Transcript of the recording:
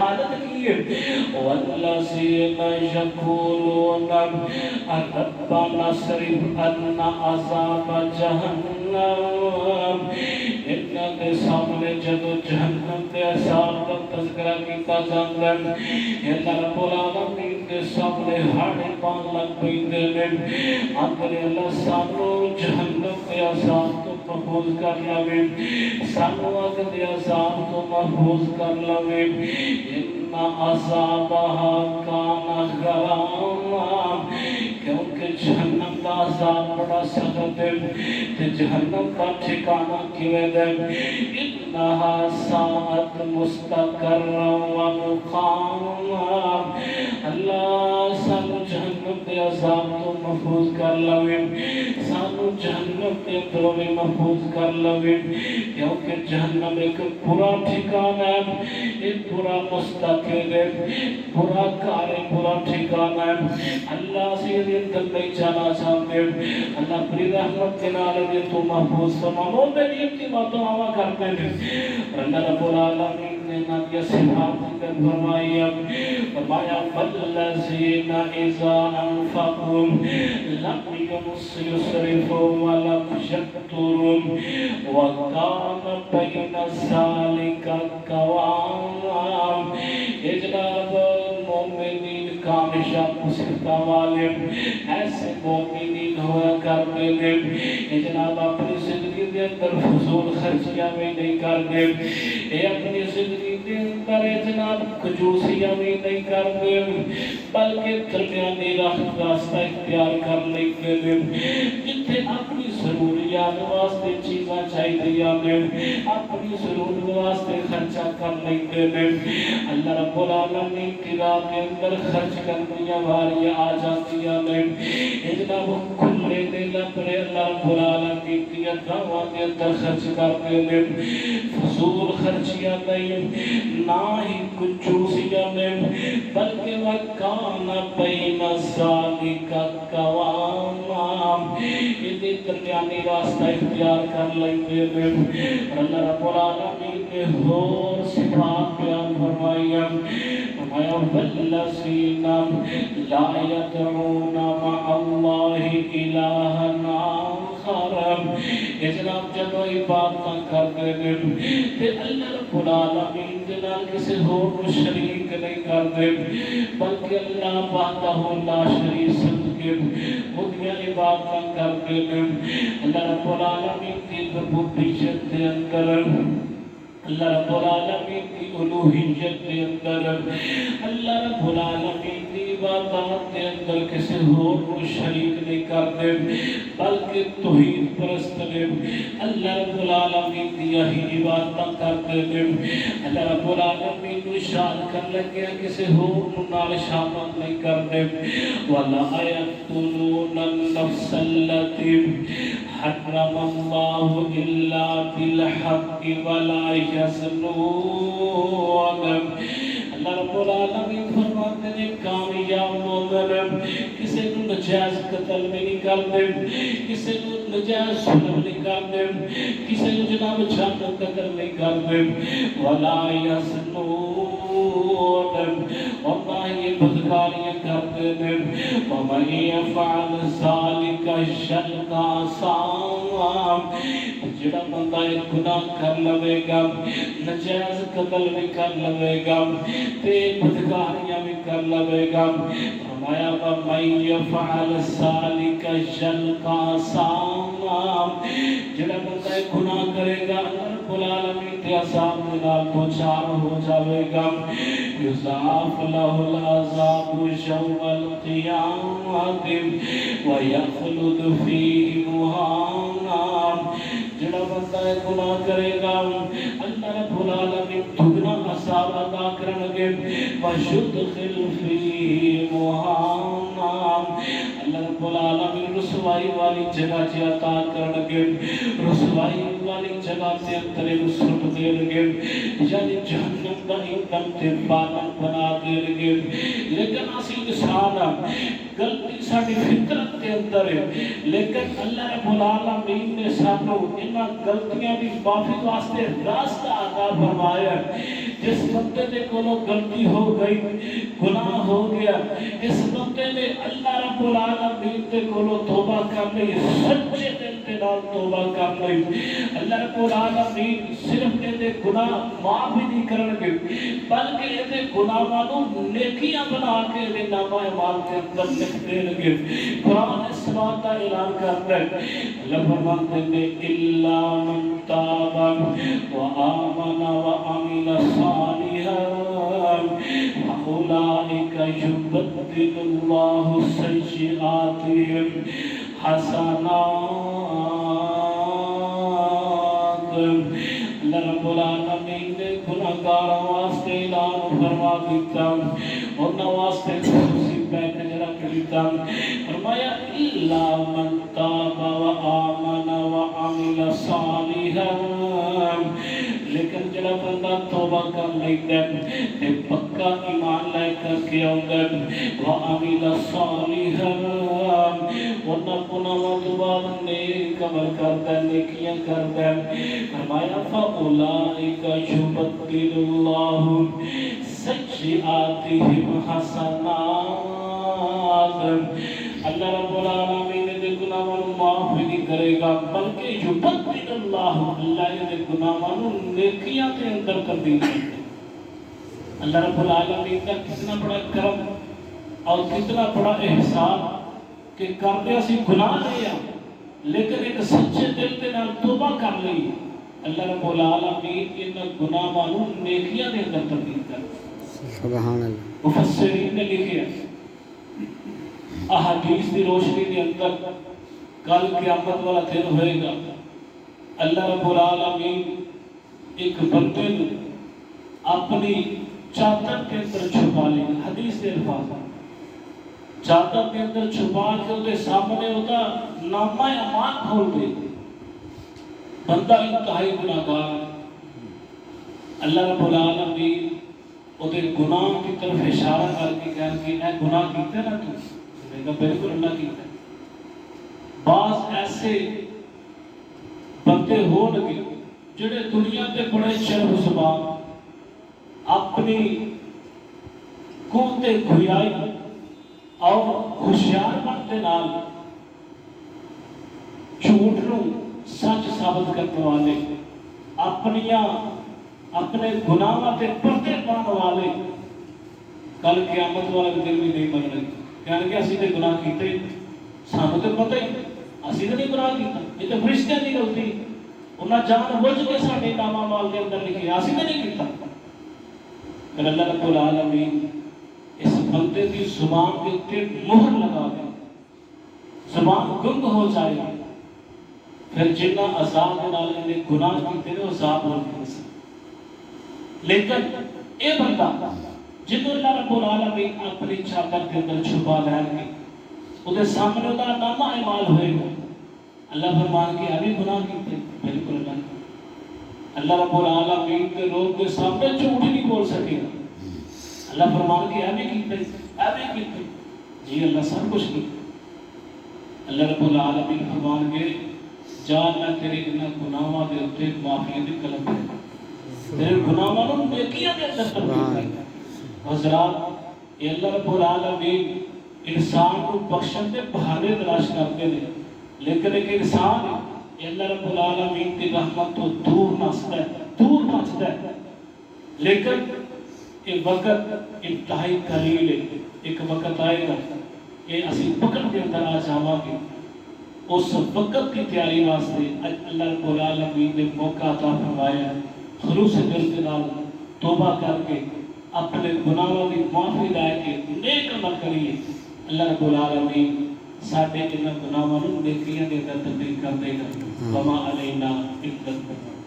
حالت کی والذین یقولون ربنا اصرف عنا عذاب جہنم انہاں دے سامنے جدو جہنم دے عذاب دا تذکرہ کیتا جاندا ہے اللہ رب العالمین دے سامنے ہاڑے پان لگ پیندے نے آندے اللہ سانو جہنم دے عذاب تو محفوظ کر لوے سانو اگ دے عذاب تو محفوظ کر لوے ان عذابها کان غراما کیونکہ جہنم دا عذاب بڑا سخت ہے تے جہنم کا ٹھکانہ کیویں ہے انہا ساعت مستقر و مقاما اللہ سانو جہنم دے عذاب تو محفوظ کر لوے سانو جہنم دے اندروں میں محفوظ کر لوے کیونکہ جہنم ایک برا ٹھکانہ ہے ایک برا مستقر ہے برا کار ہے برا ٹھکانہ ہے اللہ سے یہ اندر نہیں جانا چاہتے اللہ اپنی رحمت کے نالے دے تو محفوظ فرما مومن یہ کی باتوں آوا کرتے ہیں اللہ رب العالمین نے نبی صفات ذکر فرمایا والذین اذا انفقوا لم يسرفوا ولم يقتروا وكان بين ذلك قوام یہ جناب مومنین کامیاب مصیبتوں والے ایسے مومنین ہوا کرتے ہیں یہ جناب اپنی زندگی کے اندر فضول خرچیاں بھی نہیں کرتے یہ اپنی زندگی کے اندر جناب کنجوسیاں بھی نہیں کرتے بلکہ درمیانی راستہ اختیار کر لیتے ہیں جتنے اپنی ضروریات واسطے چیزاں چاہیے اپنی ضرورت واسطے خرچہ کر لیتے ہیں اللہ رب العالمین کی راہ کے اندر خرچ کرنی واریاں آ جاتی ہیں جناب کھلے دل اپنے اللہ رب العالمین کی راہوں کے اندر خرچ کرتے ہیں فضول خرچیاں نہیں نہ ہی کنجوسیاں نہیں بلکہ وکان بین ذالک قوام یہ درمیانی راستہ اختیار کر لیتے ہیں اللہ رب العالمین نے اور صفات بیان فرمائی والذین لا يدعون مع اللہ الہا آخر یہ جناب جب عبادت کرتے ہیں کہ اللہ رب العالمین جناب کسی اور کو شریک نہیں کرتے بلکہ اللہ وحدہ لا شریک صدقے خودیاں عبادت کرتے ہیں اللہ رب العالمین کی ربوبیت کے اندر اللہ رب العالمین کی الوہیت کے اندر اللہ رب العالمین کی عبادات کے اندر کسی اور کو شریک نہیں کرتے بلکہ توحید پرست نے اللہ رب العالمین کی یہی عبادت کرتے ہیں اللہ رب العالمین کو شان کر لگے کسی اور کو نال شامل نہیں کرتے وَلَا يَقْتُلُونَ النَّفْسَ الَّتِي حَرَّمَ اللَّهُ إِلَّا بِالْحَقِّ وَلَا يَزْنُونَ اللہ رب العالمین فرماتے ہیں کامیاب مومن کسی کو نجائز قتل میں نہیں کرتے کسی کو نجائز ظلم نہیں کرتے کسی کو جناب جان قتل نہیں کرتے وَلَا يَزْنُونَ اور نہ یہ بدکاریاں کرتے ہیں وَمَنْ يَفْعَلْ ذَلِكَ يَلْقَ أَثَامًا جڑا بندہ ایک گناہ کر لوے گا نجائز قتل بھی کر لوے گا تے بدکاریاں بھی کر لوے گا فرمایا وَمَنْ يَفْعَلْ ذَلِكَ يَلْقَ أَثَامًا جڑا بندہ ایک گناہ کرے گا اللہ رب العالمین کے عذاب کے نال دوچار ہو جاوے گا یضاعف لہ العذاب یوم القیامۃ ویخلد فیہ مہانا جڑا بندہ گناہ کرے گا اللہ رب العالمین دگنا عذاب عطا کرنگے وَيُدْخِلْ فِيهِ مُهَانًا اللہ رب العالمین رسوائی والی جگہ جی عطا کرنگے رسوائی والی جگہ سے اندر سٹ دینگے یعنی جہنم دا ایکدم تے پالن بنا دے گے لیکن اسی انسان غلطی ساری فطرت کے اندر ہے لیکن اللہ رب العالمین نے سانو انہاں غلطیاں دی معافی واسطے راستہ عطا فرمایا جس بندے دے کولو غلطی ہو گئی گناہ ہو گیا اس بندے نے اللہ رب العالمین دے کولو توبہ کر لی سچے دل دے نال توبہ کر لی اللہ رب العالمین صرف دے گناہ معاف ہی نہیں کرن گے بلکہ دے گناہاں نوں نیکیاں بنا کے دے نامہ اعمال کے اندر لکھ دین گے قرآن اس بات کا اعلان کرتا ہے اللہ فرماتے ہیں الا من تاب وآمن وعمل صالحا فأولئك يبدل الله سيئاتهم حسنات اللہ رب العالمین نے گناہگار واسطے اعلان فرما دیتا انہاں واسطے خصوصی پیکج رکھ دیتا فرمایا الا من تاب وآمن وعمل صالحا لیکن جڑا بندہ توبہ کر لیتا ہے تے پکا ایمان لے کر کے آؤگا وعمل صالحا ورنہ گناہوں تو بعد نیک عمل کرتا ہے نیکیاں کرتا ہے فرمایا فاولئک یبدل اللہ سیئاتہم حسنات اللہ رب العالمین دے گناہوں معاف نہیں کرے گا بلکہ یبدل اللہ اللہ دے گناہوں نیکیاں کے اندر تبدیل کرے گا اللہ رب العالمین کا کتنا بڑا کرم اور کتنا بڑا احسان کہ کرتے اسی گناہ لیا لیکن ایک سچے دل کے نال توبہ کر لی اللہ رب العالمین ان گناہوں نیکیاں کے اندر تبدیل کر سبحان اللہ مفسرین نے لکھا احادیث کی روشنی کے اندر کل قیامت والا دن ہوئے گا اللہ رب العالمین ایک بندے نے اپنی چادر کے اندر چھپا لے گا حدیث کے الفاظ چادر کے اندر چھپا کے اس سامنے ہوتا نامہ اعمال کھول دے بندہ انتہائی گناہگار اللہ رب العالمین اودے گناہ کی طرف اشارہ کر کے کہہ کہ اے گناہ کیتے نا تو کہا بالکل اللہ کیتا بعض ایسے بندے ہو لگے جڑے دنیا تے بڑے شرم زبان اپنی قوت گھیائی اور ہوشیار بنتے نال جھوٹ نو سچ ثابت کرنے والے اپنے گناہاں تے پردے پانے والے کل قیامت والے دن بھی نہیں مرنے کہنے کہ اسی تے گناہ کیتے سانو تے پتہ ہی اسی تے نہیں گناہ کیتا یہ تے فرشتے دی غلطی انہاں جان بوجھ کے ساڈے نام اعمال دے اندر لکھے اسی تے نہیں کیتا پھر اللہ رب العالمین اس بندے کی زبان کے اوپر مہر لگا دے زبان گنگ ہو جائے پھر جنہ عذاب نال نے گناہ کیتے نے عذاب ہو گئے لیکن اے بندہ جنہوں اللہ رب العالمین اپنی چادر کے اندر چھپا لے گے وہ سامنے دا نامہ اعمال ہوئے گا اللہ فرمان کے ابھی گناہ کیتے بالکل اللہ رب العالمین کے لوگ کے سامنے جھوٹ نہیں بول سکے گا اللہ فرمان کے ابھی کیتے جی اللہ سب کچھ کیتے اللہ رب العالمین فرمان کے جان میں تیرے گناہوں دے اوپر معافی دی قلم ہے تیرے گناہوں نیکیاں دے اندر تبدیل کر حضرات یہ اللہ رب العالمین انسان کو بخشن دے بہانے تلاش کرتے ہیں لیکن ایک انسان یہ اللہ رب العالمین کی رحمت تو دور نستا ہے لیکن یہ وقت انتہائی قلیل ہے ایک وقت آئے گا کہ اسی پکڑ کے اندر آ جاواں گے اس وقت کی تیاری واسطے اللہ رب العالمین نے موقع عطا فرمایا خلوص دل کے نال توبہ کر کے اپنے گناہوں کی معافی لے کے نیک عمل کریے اللہ رب العالمین ساڈے جنہاں گناہوں نوں نیکیاں دے اندر تبدیل کر دے گا وما علینا الا البلاغ